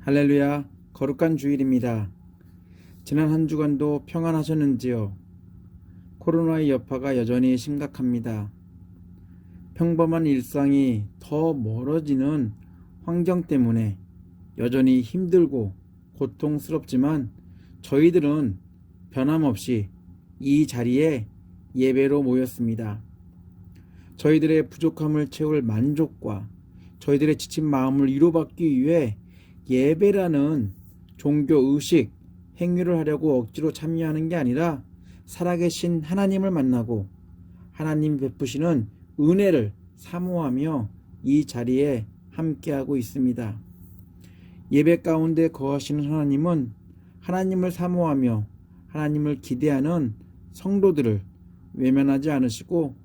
할렐루야, 거룩한 주일입니다. 지난 한 주간도 평안하셨는지요? 코로나의 여파가 여전히 심각합니다. 평범한 일상이 더 멀어지는 환경 때문에 여전히 힘들고 고통스럽지만 저희들은 변함없이 이 자리에 예배로 모였습니다. 저희들의 부족함을 채울 만족과 저희들의 지친 마음을 위로받기 위해 예배라는 종교 의식, 행위를 하려고 억지로 참여하는 게 아니라 살아계신 하나님을 만나고 하나님 베푸시는 은혜를 사모하며 이 자리에 함께하고 있습니다. 예배 가운데 거하시는 하나님은 하나님을 사모하며 하나님을 기대하는 성도들을 외면하지 않으시고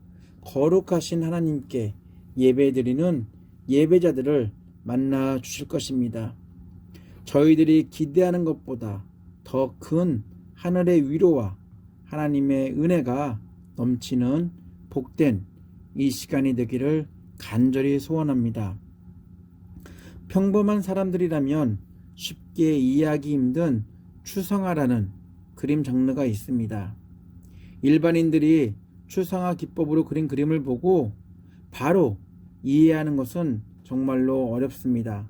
거룩하신 하나님께 예배드리는 예배자들을 만나 주실 것입니다. 저희들이 기대하는 것보다 더 큰 하늘의 위로와 하나님의 은혜가 넘치는 복된 이 시간이 되기를 간절히 소원합니다. 평범한 사람들이라면 쉽게 이해하기 힘든 추상화라는 그림 장르가 있습니다. 일반인들이 추상화 기법으로 그린 그림을 보고 바로 이해하는 것은 정말로 어렵습니다.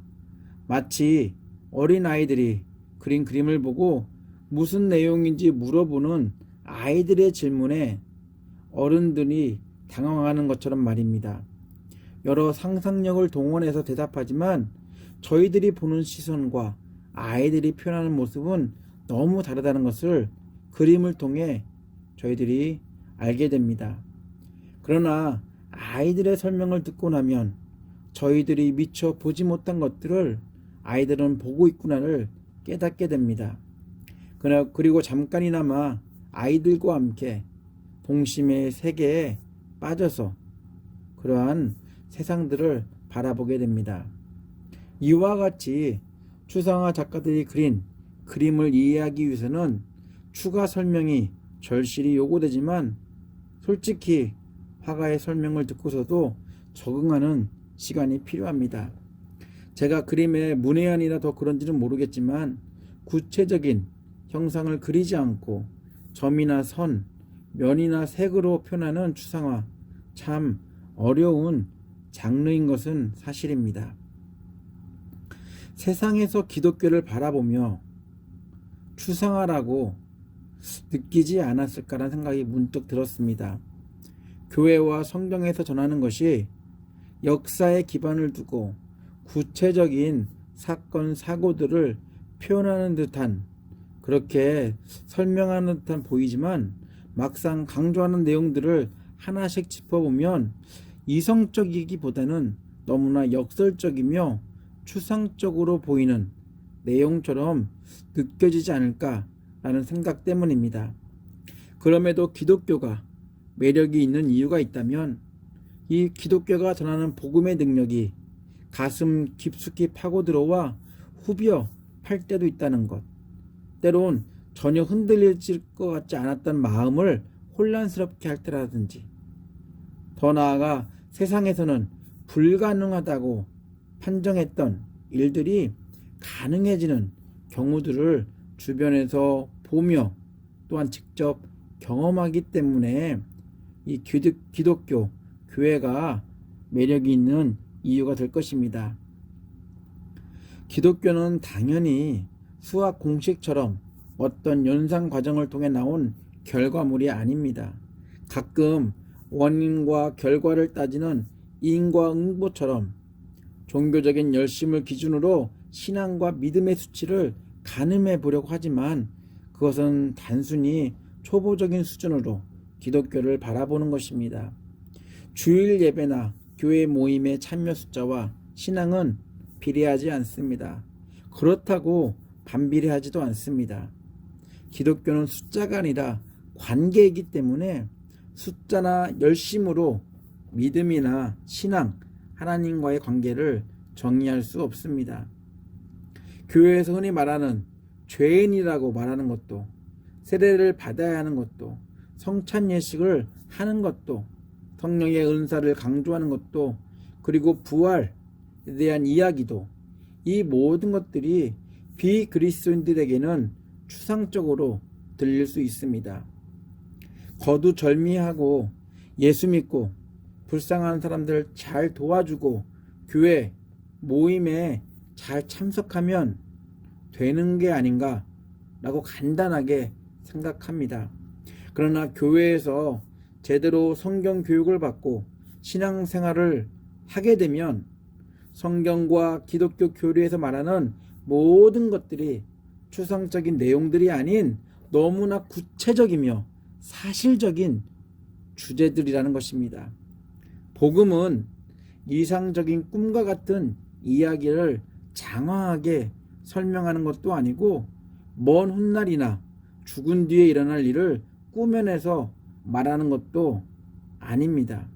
마치 어린아이들이 그린 그림을 보고 무슨 내용인지 물어보는 아이들의 질문에 어른들이 당황하는 것처럼 말입니다. 여러 상상력을 동원해서 대답하지만 저희들이 보는 시선과 아이들이 표현하는 모습은 너무 다르다는 것을 그림을 통해 저희들이 알게 됩니다. 그러나 아이들의 설명을 듣고 나면 저희들이 미처 보지 못한 것들을 아이들은 보고 있구나를 깨닫게 됩니다. 그리고 잠깐이나마 아이들과 함께 동심의 세계에 빠져서 그러한 세상들을 바라보게 됩니다. 이와 같이 추상화 작가들이 그린 그림을 이해하기 위해서는 추가 설명이 절실히 요구되지만 솔직히 화가의 설명을 듣고서도 적응하는 시간이 필요합니다. 제가 그림의 문외한이라 더 그런지는 모르겠지만 구체적인 형상을 그리지 않고 점이나 선, 면이나 색으로 표현하는 추상화, 참 어려운 장르인 것은 사실입니다. 세상에서 기독교를 바라보며 추상화라고 느끼지 않았을까라는 생각이 문득 들었습니다. 교회와 성경에서 전하는 것이 역사에 기반을 두고 구체적인 사건, 사고들을 표현하는 듯한 그렇게 설명하는 듯한 보이지만 막상 강조하는 내용들을 하나씩 짚어보면 이성적이기보다는 너무나 역설적이며 추상적으로 보이는 내용처럼 느껴지지 않을까라는 생각 때문입니다. 그럼에도 기독교가 매력이 있는 이유가 있다면 이 기독교가 전하는 복음의 능력이 가슴 깊숙이 파고 들어와 후벼 팔 때도 있다는 것. 때론 전혀 흔들릴 것 같지 않았던 마음을 혼란스럽게 할 때라든지 더 나아가 세상에서는 불가능하다고 판정했던 일들이 가능해지는 경우들을 주변에서 보며 또한 직접 경험하기 때문에 이 기독교 교회가 매력이 있는 이유가 될 것입니다. 기독교는 당연히 수학 공식처럼 어떤 연상 과정을 통해 나온 결과물이 아닙니다. 가끔 원인과 결과를 따지는 인과응보처럼 종교적인 열심을 기준으로 신앙과 믿음의 수치를 가늠해 보려고 하지만 그것은 단순히 초보적인 수준으로 기독교를 바라보는 것입니다. 주일 예배나 교회 모임의 참여 숫자와 신앙은 비례하지 않습니다. 그렇다고 반비례하지도 않습니다. 기독교는 숫자가 아니라 관계이기 때문에 숫자나 열심으로 믿음이나 신앙, 하나님과의 관계를 정의할 수 없습니다. 교회에서 흔히 말하는 죄인이라고 말하는 것도, 세례를 받아야 하는 것도, 성찬 예식을 하는 것도, 성령의 은사를 강조하는 것도, 그리고 부활에 대한 이야기도 이 모든 것들이 비그리스도인들에게는 추상적으로 들릴 수 있습니다. 거두절미하고 예수 믿고 불쌍한 사람들 잘 도와주고 교회 모임에 잘 참석하면 되는 게 아닌가 라고 간단하게 생각합니다. 그러나 교회에서 제대로 성경 교육을 받고 신앙생활을 하게 되면 성경과 기독교 교리에서 말하는 모든 것들이 추상적인 내용들이 아닌 너무나 구체적이며 사실적인 주제들이라는 것입니다. 복음은 이상적인 꿈과 같은 이야기를 장황하게 설명하는 것도 아니고 먼 훗날이나 죽은 뒤에 일어날 일을 꾸며내서 말하는 것도 아닙니다.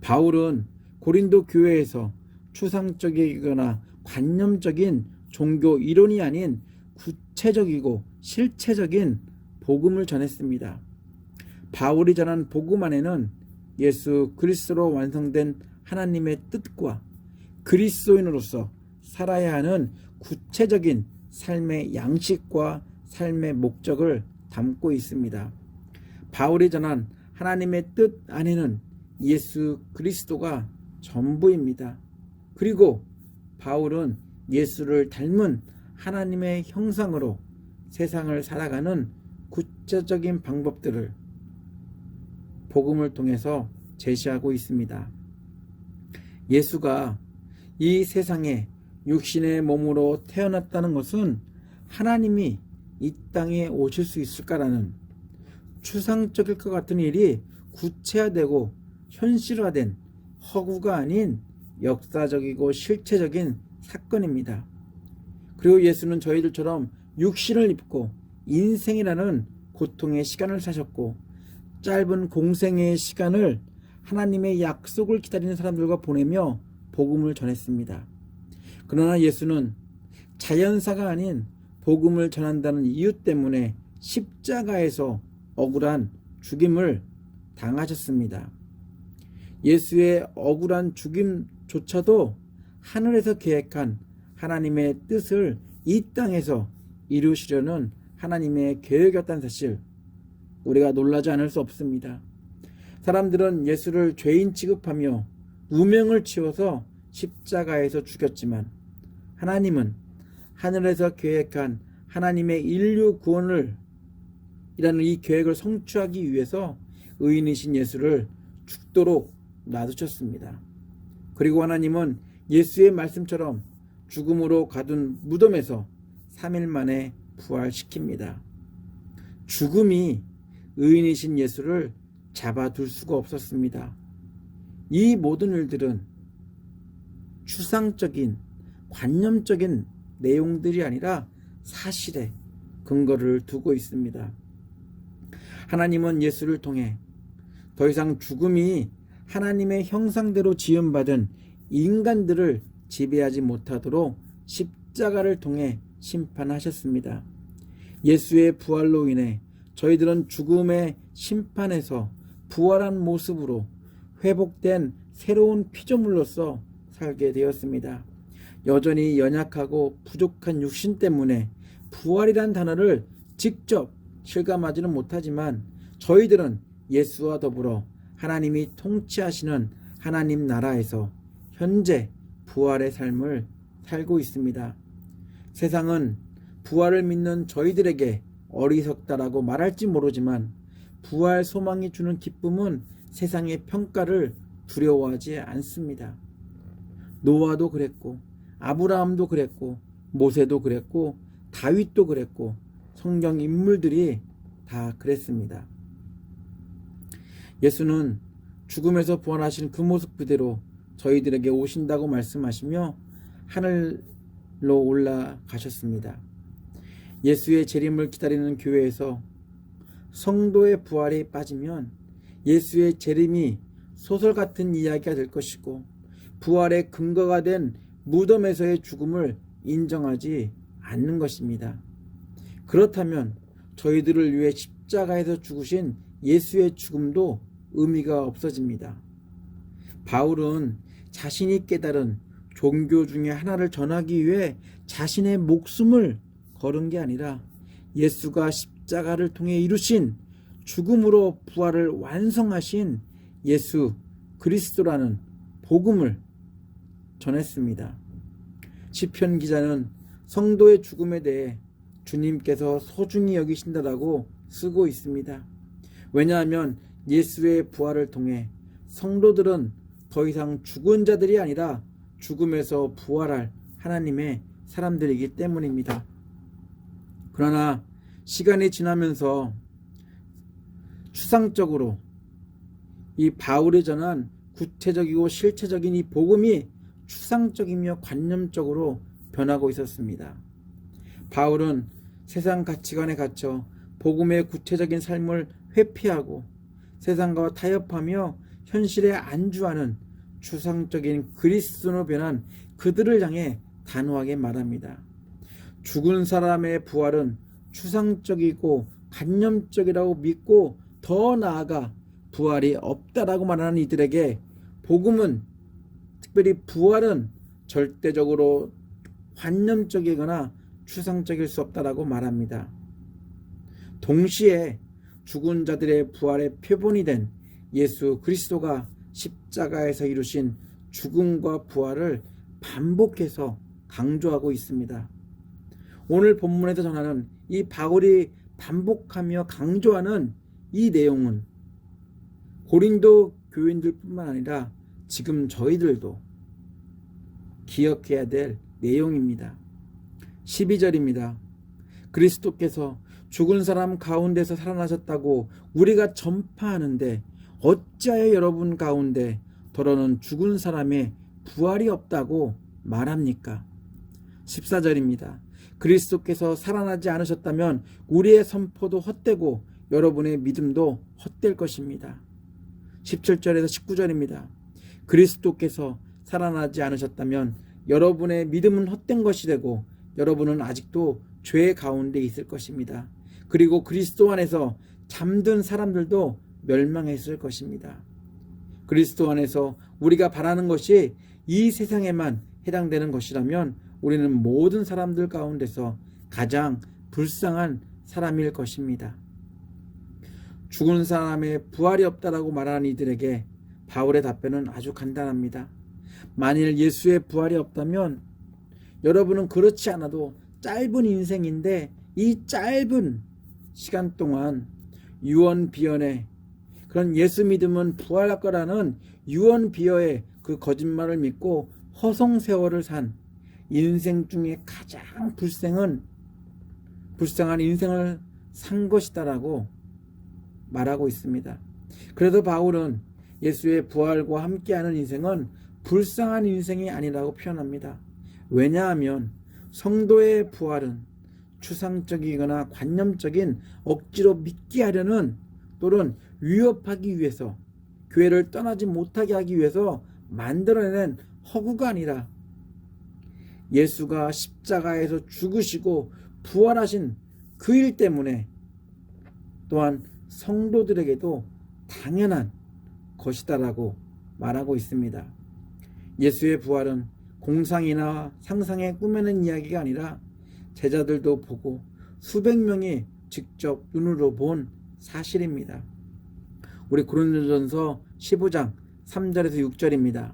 바울은 고린도 교회에서 추상적이거나 관념적인 종교 이론이 아닌 구체적이고 실체적인 복음을 전했습니다. 바울이 전한 복음 안에는 예수 그리스도로 완성된 하나님의 뜻과 그리스도인으로서 살아야 하는 구체적인 삶의 양식과 삶의 목적을 담고 있습니다. 바울이 전한 하나님의 뜻 안에는 예수 그리스도가 전부입니다. 그리고 바울은 예수를 닮은 하나님의 형상으로 세상을 살아가는 구체적인 방법들을 복음을 통해서 제시하고 있습니다. 예수가 이 세상에 육신의 몸으로 태어났다는 것은 하나님이 이 땅에 오실 수 있을까라는 추상적일 것 같은 일이 구체화되고 현실화된 허구가 아닌 역사적이고 실체적인 사건입니다. 그리고 예수는 저희들처럼 육신을 입고 인생이라는 고통의 시간을 사셨고 짧은 공생의 시간을 하나님의 약속을 기다리는 사람들과 보내며 복음을 전했습니다. 그러나 예수는 자연사가 아닌 복음을 전한다는 이유 때문에 십자가에서 억울한 죽임을 당하셨습니다. 예수의 억울한 죽임조차도 하늘에서 계획한 하나님의 뜻을 이 땅에서 이루시려는 하나님의 계획이었다는 사실, 우리가 놀라지 않을 수 없습니다. 사람들은 예수를 죄인 취급하며 무명을 치워서 십자가에서 죽였지만 하나님은 하늘에서 계획한 하나님의 인류 구원을 이라는 이 계획을 성취하기 위해서 의인이신 예수를 죽도록 놔두셨습니다. 그리고 하나님은 예수의 말씀처럼 죽음으로 가둔 무덤에서 3일 만에 부활시킵니다. 죽음이 의인이신 예수를 잡아둘 수가 없었습니다. 이 모든 일들은 추상적인 관념적인 내용들이 아니라 사실에 근거를 두고 있습니다. 하나님은 예수를 통해 더 이상 죽음이 하나님의 형상대로 지음받은 인간들을 지배하지 못하도록 십자가를 통해 심판하셨습니다. 예수의 부활로 인해 저희들은 죽음의 심판에서 부활한 모습으로 회복된 새로운 피조물로서 살게 되었습니다. 여전히 연약하고 부족한 육신 때문에 부활이란 단어를 직접 실감하지는 못하지만 저희들은 예수와 더불어 하나님이 통치하시는 하나님 나라에서 현재 부활의 삶을 살고 있습니다. 세상은 부활을 믿는 저희들에게 어리석다라고 말할지 모르지만 부활 소망이 주는 기쁨은 세상의 평가를 두려워하지 않습니다. 노아도 그랬고 아브라함도 그랬고 모세도 그랬고 다윗도 그랬고 성경 인물들이 다 그랬습니다. 예수는 죽음에서 부활하신 그 모습 그대로 저희들에게 오신다고 말씀하시며 하늘로 올라가셨습니다. 예수의 재림을 기다리는 교회에서 성도의 부활이 빠지면 예수의 재림이 소설 같은 이야기가 될 것이고 부활의 근거가 된 무덤에서의 죽음을 인정하지 않는 것입니다. 그렇다면 저희들을 위해 십자가에서 죽으신 예수의 죽음도 의미가 없어집니다. 바울은 자신이 깨달은 종교 중에 하나를 전하기 위해 자신의 목숨을 걸은 게 아니라 예수가 십자가를 통해 이루신 죽음으로 부활을 완성하신 예수 그리스도라는 복음을 전했습니다. 시편 기자는 성도의 죽음에 대해 주님께서 소중히 여기신다라고 쓰고 있습니다. 왜냐하면 예수의 부활을 통해 성도들은 더 이상 죽은 자들이 아니라 죽음에서 부활할 하나님의 사람들이기 때문입니다. 그러나 시간이 지나면서 추상적으로 이 바울이 전한 구체적이고 실체적인 이 복음이 추상적이며 관념적으로 변하고 있었습니다. 바울은 세상 가치관에 갇혀 복음의 구체적인 삶을 회피하고 세상과 타협하며 현실에 안주하는 추상적인 그리스도로 변한 그들을 향해 단호하게 말합니다. 죽은 사람의 부활은 추상적이고 관념적이라고 믿고 더 나아가 부활이 없다라고 말하는 이들에게 복음은, 특별히 부활은 절대적으로 관념적이거나 추상적일 수 없다라고 말합니다. 동시에 죽은 자들의 부활의 표본이 된 예수 그리스도가 십자가에서 이루신 죽음과 부활을 반복해서 강조하고 있습니다. 오늘 본문에서 전하는 이 바울이 반복하며 강조하는 이 내용은 고린도 교인들뿐만 아니라 지금 저희들도 기억해야 될 내용입니다. 12절입니다. 그리스도께서 죽은 사람 가운데서 살아나셨다고 우리가 전파하는데 어찌하여 여러분 가운데 더러는 죽은 사람의 부활이 없다고 말합니까? 14절입니다. 그리스도께서 살아나지 않으셨다면 우리의 선포도 헛되고 여러분의 믿음도 헛될 것입니다. 17절에서 19절입니다. 그리스도께서 살아나지 않으셨다면 여러분의 믿음은 헛된 것이 되고 여러분은 아직도 죄 가운데 있을 것입니다. 그리고 그리스도 안에서 잠든 사람들도 멸망했을 것입니다. 그리스도 안에서 우리가 바라는 것이 이 세상에만 해당되는 것이라면 우리는 모든 사람들 가운데서 가장 불쌍한 사람일 것입니다. 죽은 사람의 부활이 없다라고 말하는 이들에게 바울의 답변은 아주 간단합니다. 만일 예수의 부활이 없다면 여러분은 그렇지 않아도 짧은 인생인데 이 짧은 시간 동안 유언비어의 그런 예수 믿음은 부활할 거라는 유언비어의 그 거짓말을 믿고 허송세월을 산 인생 중에 가장 불쌍한 인생을 산 것이다라고 말하고 있습니다. 그래도 바울은 예수의 부활과 함께하는 인생은 불쌍한 인생이 아니라고 표현합니다. 왜냐하면 성도의 부활은 추상적이거나 관념적인 억지로 믿게 하려는 또는 위협하기 위해서 교회를 떠나지 못하게 하기 위해서 만들어낸 허구가 아니라 예수가 십자가에서 죽으시고 부활하신 그 일 때문에 또한 성도들에게도 당연한 것이다라고 말하고 있습니다. 예수의 부활은 공상이나 상상에 꾸며낸 이야기가 아니라 제자들도 보고 수백 명이 직접 눈으로 본 사실입니다. 우리 고린도전서 15장 3절에서 6절입니다.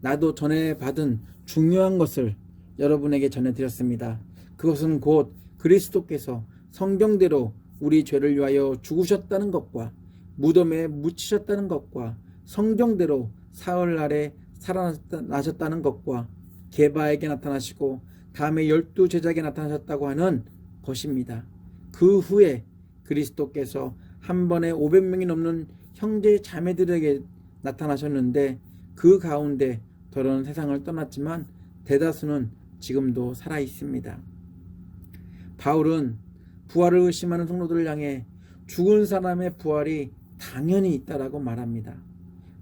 나도 전에 받은 중요한 것을 여러분에게 전해드렸습니다. 그것은 곧 그리스도께서 성경대로 우리 죄를 위하여 죽으셨다는 것과 무덤에 묻히셨다는 것과 성경대로 사흘날에 살아나셨다는 것과 게바에게 나타나시고 다음에 12제자에게 나타나셨다고 하는 것입니다. 그 후에 그리스도께서 한 번에 500명이 넘는 형제 자매들에게 나타나셨는데 그 가운데 더러는 세상을 떠났지만 대다수는 지금도 살아 있습니다. 바울은 부활을 의심하는 성도들을 향해 죽은 사람의 부활이 당연히 있다라고 말합니다.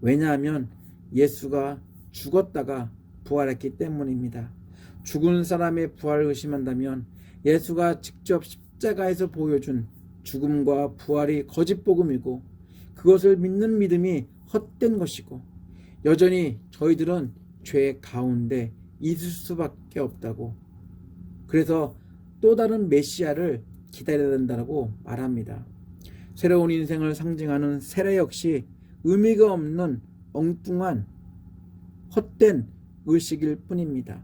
왜냐하면 예수가 죽었다가 부활했기 때문입니다. 죽은 사람의 부활을 의심한다면 예수가 직접 십자가에서 보여준 죽음과 부활이 거짓복음이고 그것을 믿는 믿음이 헛된 것이고 여전히 저희들은 죄 가운데 있을 수밖에 없다고. 그래서 또 다른 메시아를 기다려야 된다고 말합니다. 새로운 인생을 상징하는 세례 역시 의미가 없는 엉뚱한 헛된 의식일 뿐입니다.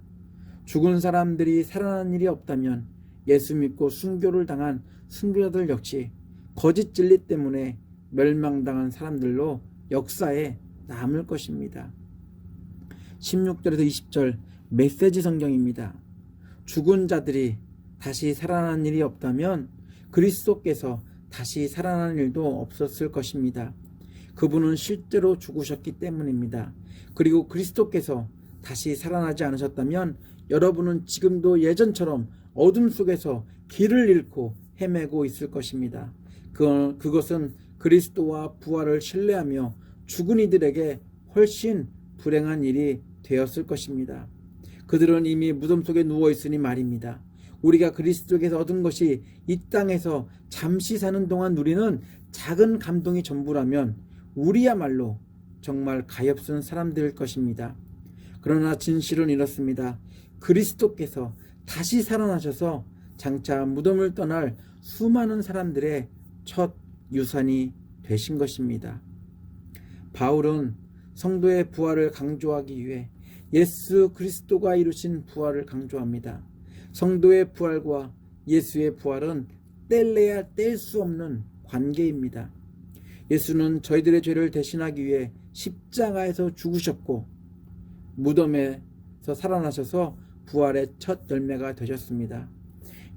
죽은 사람들이 살아난 일이 없다면 예수 믿고 순교를 당한 순교자들 역시 거짓 진리 때문에 멸망당한 사람들로 역사에 남을 것입니다. 16절에서 20절 메시지 성경입니다. 죽은 자들이 다시 살아난 일이 없다면 그리스도께서 다시 살아나는 일도 없었을 것입니다. 그분은 실제로 죽으셨기 때문입니다. 그리고 그리스도께서 다시 살아나지 않으셨다면 여러분은 지금도 예전처럼 어둠 속에서 길을 잃고 헤매고 있을 것입니다. 그것은 그리스도와 부활을 신뢰하며 죽은 이들에게 훨씬 불행한 일이 되었을 것입니다. 그들은 이미 무덤 속에 누워있으니 말입니다. 우리가 그리스도에게서 얻은 것이 이 땅에서 잠시 사는 동안 누리는 작은 감동이 전부라면 우리야말로 정말 가엾은 사람들일 것입니다. 그러나 진실은 이렇습니다. 그리스도께서 다시 살아나셔서 장차 무덤을 떠날 수많은 사람들의 첫 유산이 되신 것입니다. 바울은 성도의 부활을 강조하기 위해 예수 그리스도가 이루신 부활을 강조합니다. 성도의 부활과 예수의 부활은 뗄래야 뗄 수 없는 관계입니다. 예수는 저희들의 죄를 대신하기 위해 십자가에서 죽으셨고 무덤에서 살아나셔서 부활의 첫 열매가 되셨습니다.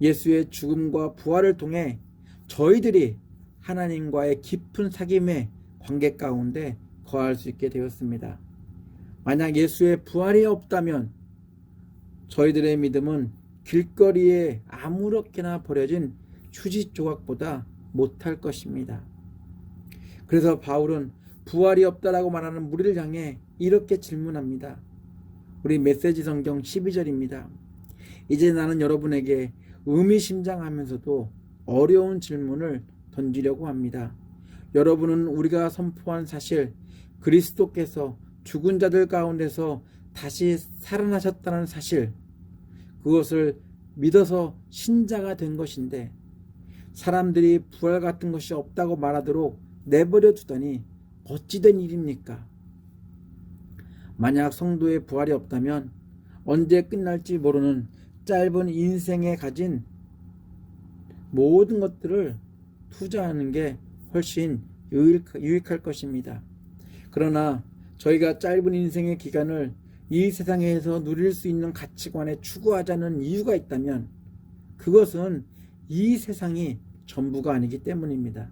예수의 죽음과 부활을 통해 저희들이 하나님과의 깊은 사귐의 관계 가운데 거할 수 있게 되었습니다. 만약 예수의 부활이 없다면 저희들의 믿음은 길거리에 아무렇게나 버려진 휴지 조각보다 못할 것입니다. 그래서 바울은 부활이 없다라고 말하는 무리를 향해 이렇게 질문합니다. 우리 메시지 성경 12절입니다. 이제 나는 여러분에게 의미심장하면서도 어려운 질문을 던지려고 합니다. 여러분은 우리가 선포한 사실, 그리스도께서 죽은 자들 가운데서 다시 살아나셨다는 사실, 그것을 믿어서 신자가 된 것인데 사람들이 부활 같은 것이 없다고 말하도록 내버려 두다니 어찌된 일입니까? 만약 성도의 부활이 없다면 언제 끝날지 모르는 짧은 인생에 가진 모든 것들을 투자하는 게 훨씬 유익할 것입니다. 그러나 저희가 짧은 인생의 기간을 이 세상에서 누릴 수 있는 가치관에 추구하자는 이유가 있다면 그것은 이 세상이 전부가 아니기 때문입니다.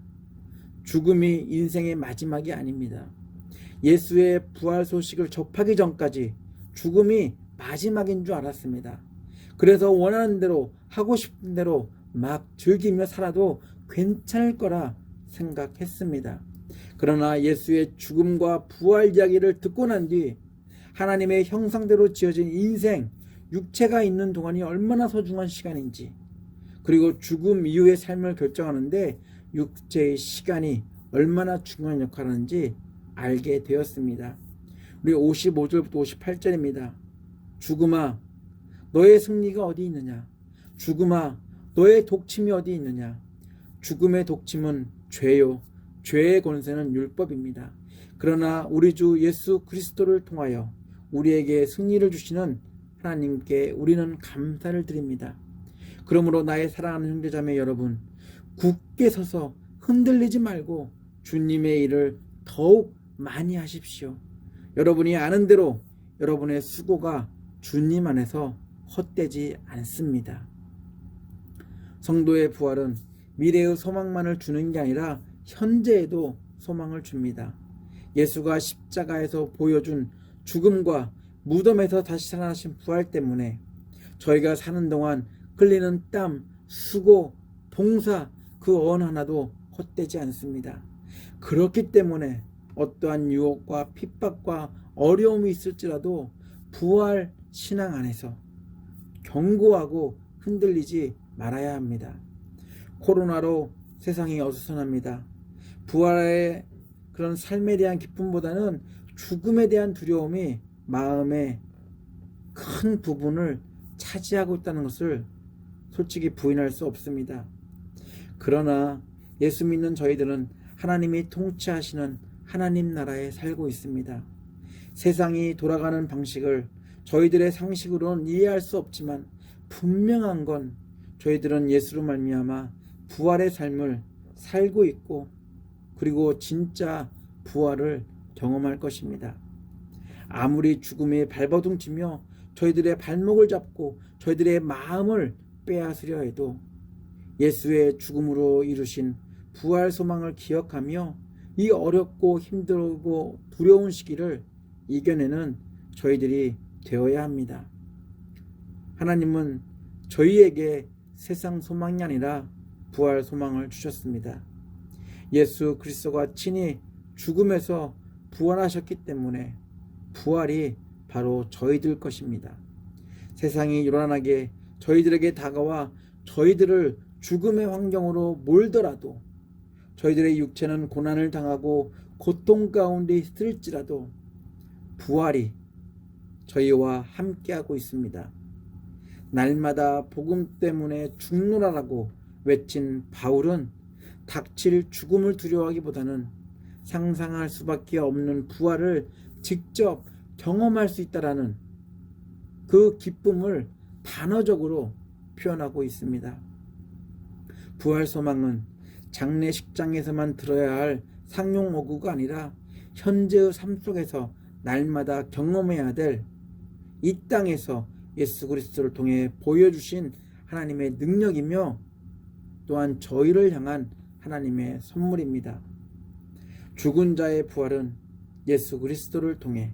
죽음이 인생의 마지막이 아닙니다. 예수의 부활 소식을 접하기 전까지 죽음이 마지막인 줄 알았습니다. 그래서 원하는 대로 하고 싶은 대로 막 즐기며 살아도 괜찮을 거라 생각했습니다. 그러나 예수의 죽음과 부활 이야기를 듣고 난 뒤 하나님의 형상대로 지어진 인생, 육체가 있는 동안이 얼마나 소중한 시간인지, 그리고 죽음 이후의 삶을 결정하는데 육체의 시간이 얼마나 중요한 역할을 하는지 알게 되었습니다. 우리 55절부터 58절입니다. 죽음아, 너의 승리가 어디 있느냐? 죽음아, 너의 독침이 어디 있느냐? 죽음의 독침은 죄요, 죄의 권세는 율법입니다. 그러나 우리 주 예수 그리스도를 통하여 우리에게 승리를 주시는 하나님께 우리는 감사를 드립니다. 그러므로 나의 사랑하는 형제자매 여러분, 굳게 서서 흔들리지 말고 주님의 일을 더욱 많이 하십시오. 여러분이 아는 대로 여러분의 수고가 주님 안에서 헛되지 않습니다. 성도의 부활은 미래의 소망만을 주는 게 아니라 현재에도 소망을 줍니다. 예수가 십자가에서 보여준 죽음과 무덤에서 다시 살아나신 부활 때문에 저희가 사는 동안 흘리는 땀, 수고, 봉사 그 어느 하나도 헛되지 않습니다. 그렇기 때문에 어떠한 유혹과 핍박과 어려움이 있을지라도 부활 신앙 안에서 견고하고 흔들리지 말아야 합니다. 코로나로 세상이 어수선합니다. 부활의 그런 삶에 대한 기쁨보다는 죽음에 대한 두려움이 마음의 큰 부분을 차지하고 있다는 것을 솔직히 부인할 수 없습니다. 그러나 예수 믿는 저희들은 하나님이 통치하시는 하나님 나라에 살고 있습니다. 세상이 돌아가는 방식을 저희들의 상식으로는 이해할 수 없지만 분명한 건 저희들은 예수로 말미암아 부활의 삶을 살고 있고 그리고 진짜 부활을 경험할 것입니다. 아무리 죽음이 발버둥치며 저희들의 발목을 잡고 저희들의 마음을 빼앗으려 해도 예수의 죽음으로 이루신 부활 소망을 기억하며 이 어렵고 힘들고 두려운 시기를 이겨내는 저희들이 되어야 합니다. 하나님은 저희에게 세상 소망이 아니라 부활 소망을 주셨습니다. 예수 그리스도가 친히 죽음에서 부활하셨기 때문에 부활이 바로 저희들 것입니다. 세상이 요란하게 저희들에게 다가와 저희들을 죽음의 환경으로 몰더라도 저희들의 육체는 고난을 당하고 고통 가운데 있을지라도 부활이 저희와 함께하고 있습니다. 날마다 복음 때문에 죽노라라고 외친 바울은 닥칠 죽음을 두려워하기보다는 상상할 수밖에 없는 부활을 직접 경험할 수 있다라는 그 기쁨을 단어적으로 표현하고 있습니다. 부활 소망은 장례식장에서만 들어야 할 상용어구가 아니라 현재의 삶 속에서 날마다 경험해야 될 이 땅에서 예수 그리스도를 통해 보여주신 하나님의 능력이며 또한 저희를 향한 하나님의 선물입니다. 죽은 자의 부활은 예수 그리스도를 통해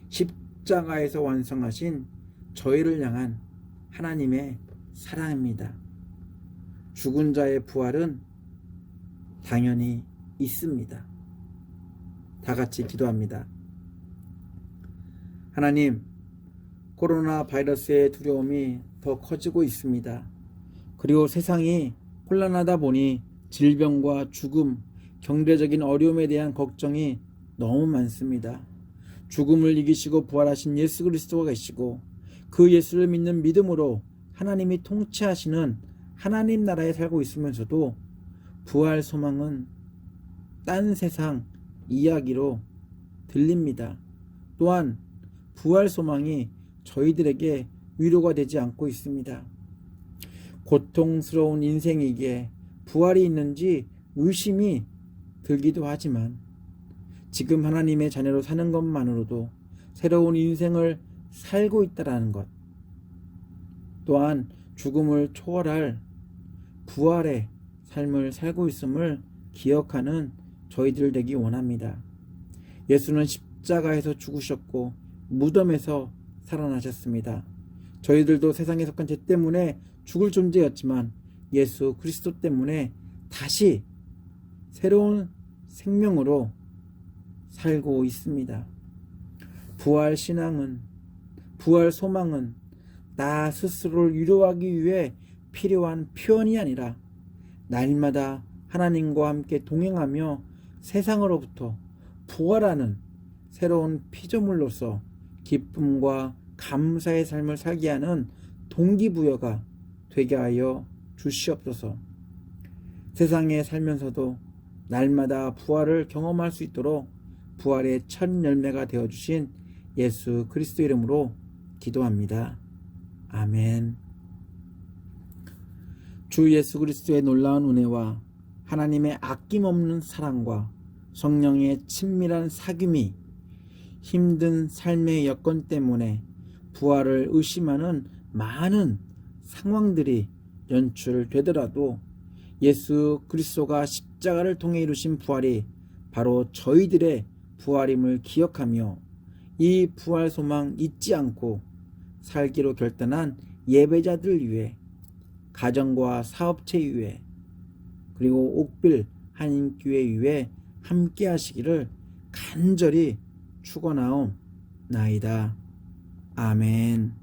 십자가에서 완성하신 저희를 향한 하나님의 사랑입니다. 죽은 자의 부활은 당연히 있습니다. 다 같이 기도합니다. 하나님, 코로나 바이러스의 두려움이 더 커지고 있습니다. 그리고 세상이 혼란하다 보니 질병과 죽음, 경제적인 어려움에 대한 걱정이 너무 많습니다. 죽음을 이기시고 부활하신 예수 그리스도가 계시고 그 예수를 믿는 믿음으로 하나님이 통치하시는 하나님 나라에 살고 있으면서도 부활 소망은 딴 세상 이야기로 들립니다. 또한 부활 소망이 저희들에게 위로가 되지 않고 있습니다. 고통스러운 인생이기에 부활이 있는지 의심이 들기도 하지만 지금 하나님의 자녀로 사는 것만으로도 새로운 인생을 살고 있다는 것, 또한 죽음을 초월할 부활의 삶을 살고 있음을 기억하는 저희들 되기 원합니다. 예수는 십자가에서 죽으셨고 무덤에서 살아나셨습니다. 저희들도 세상에 속한 죄 때문에 죽을 존재였지만 예수 그리스도 때문에 다시 새로운 생명으로 살고 있습니다. 부활 신앙은, 부활 소망은 나 스스로를 위로하기 위해 필요한 표현이 아니라 날마다 하나님과 함께 동행하며 세상으로부터 부활하는 새로운 피조물로서 기쁨과 감사의 삶을 살게 하는 동기부여가 되게 하여 주시옵소서. 세상에 살면서도 날마다 부활을 경험할 수 있도록 부활의 첫 열매가 되어주신 예수 그리스도 이름으로 기도합니다. 아멘. 주 예수 그리스도의 놀라운 은혜와 하나님의 아낌없는 사랑과 성령의 친밀한 사귐이 힘든 삶의 여건 때문에 부활을 의심하는 많은 상황들이 연출되더라도 예수 그리스도가 십자가를 통해 이루신 부활이 바로 저희들의 부활임을 기억하며 이 부활 소망 잊지 않고 살기로 결단한 예배자들 위해, 가정과 사업체 위해, 그리고 옥빌 한인교회 위해 함께 하시기를 간절히 축원하옵나이다. 아멘.